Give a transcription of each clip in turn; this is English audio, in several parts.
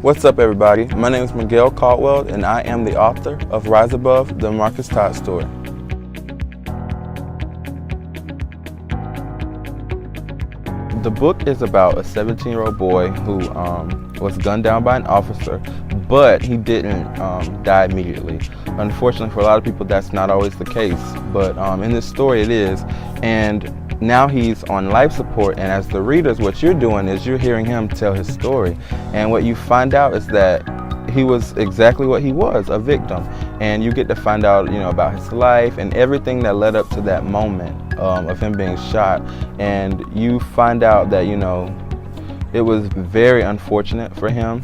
What's up, everybody? My name is Miguel Caldwell, and I am the author of Rise Above, the Marcus Todd story. The book is about a 17-year-old boy who was gunned down by an officer, but he didn't die immediately. Unfortunately, for a lot of people, that's not always the case, but in this story it is. And now he's on life support, and as the readers, what you're doing is you're hearing him tell his story. And what you find out is that he was exactly what he was, a victim. And you get to find out, about his life and everything that led up to that moment of him being shot. And you find out that, it was very unfortunate for him.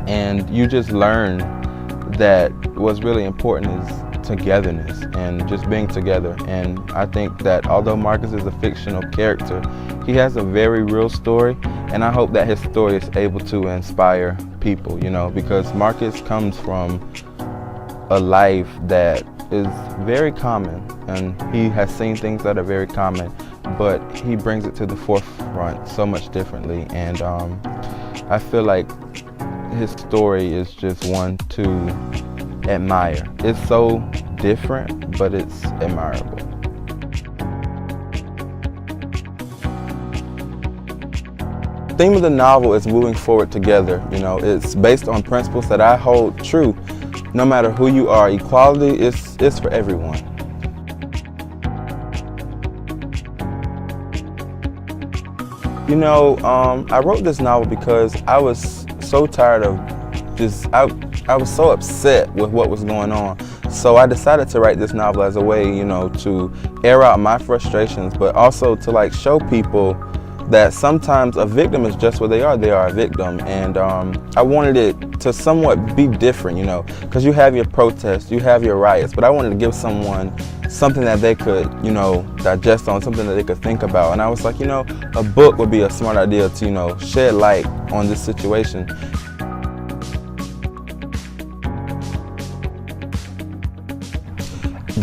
And you just learn that what's really important is togetherness and just being together. And I think that although Marcus is a fictional character, he has a very real story, and I hope that his story is able to inspire people, because Marcus comes from a life that is very common, and he has seen things that are very common, but he brings it to the forefront so much differently. And I feel like his story is just one to admire. It's so different, but it's admirable. The theme of the novel is moving forward together. It's based on principles that I hold true. No matter who you are, equality is for everyone. I wrote this novel because I was so tired of this. I was so upset with what was going on. So I decided to write this novel as a way, to air out my frustrations, but also to show people that sometimes a victim is just what they are a victim. And I wanted it to somewhat be different, because you have your protests, you have your riots, but I wanted to give someone something that they could, digest on, something that they could think about. And I was like, a book would be a smart idea to, shed light on this situation.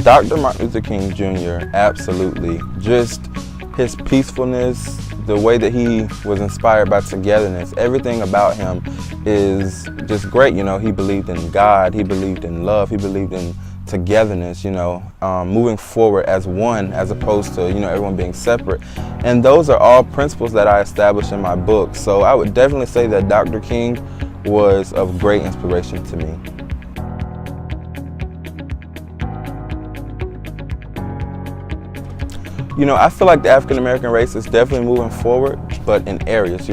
Dr. Martin Luther King Jr., absolutely. Just his peacefulness, the way that he was inspired by togetherness, everything about him is just great. He believed in God, he believed in love, he believed in togetherness, moving forward as one, as opposed to, everyone being separate. And those are all principles that I established in my book. So I would definitely say that Dr. King was of great inspiration to me. I feel like the African American race is definitely moving forward, but in areas,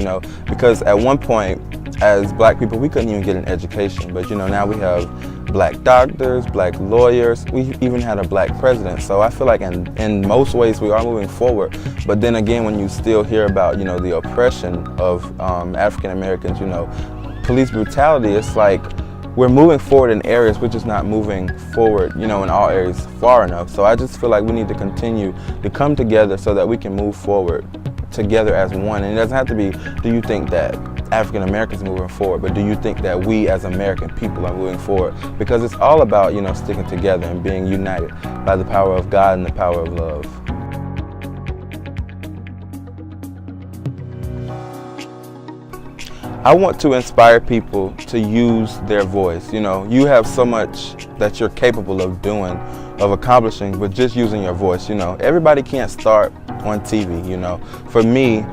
because at one point, as black people, we couldn't even get an education. But, now we have black doctors, black lawyers, we even had a black president. So I feel like in most ways we are moving forward. But then again, when you still hear about, the oppression of African Americans, police brutality, it's like we're moving forward in areas, we're just not moving forward, in all areas far enough. So I just feel like we need to continue to come together so that we can move forward together as one. And it doesn't have to be, do you think that African Americans are moving forward, but do you think that we as American people are moving forward? Because it's all about, sticking together and being united by the power of God and the power of love. I want to inspire people to use their voice. You have so much that you're capable of doing, of accomplishing, with just using your voice. Everybody can't start on TV. For me,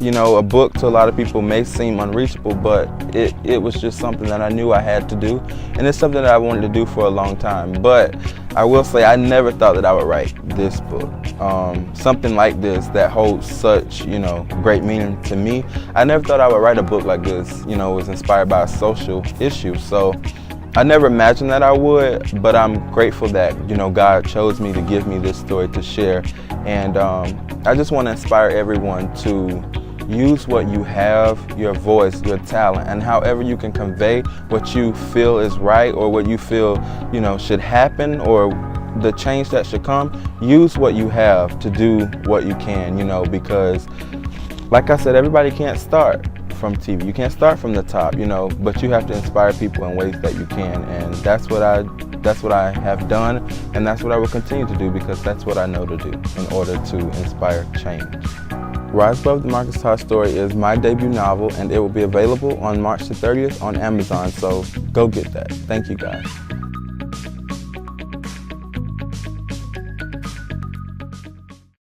a book to a lot of people may seem unreachable, but it was just something that I knew I had to do, and it's something that I wanted to do for a long time. But I will say I never thought that I would write this book. Something like this that holds such, great meaning to me. I never thought I would write a book like this, was inspired by a social issue. So I never imagined that I would, but I'm grateful that, God chose me to give me this story to share. And I just want to inspire everyone to use what you have, your voice, your talent, and however you can convey what you feel is right, or what you feel, should happen, or the change that should come. Use what you have to do what you can, because like I said, everybody can't start from TV. You can't start from the top, but you have to inspire people in ways that you can. And that's what I have done, and that's what I will continue to do, because that's what I know to do in order to inspire change. Rise Above the Marcus Todd Story is my debut novel, and it will be available on March the 30th on Amazon, so go get that. Thank you, guys.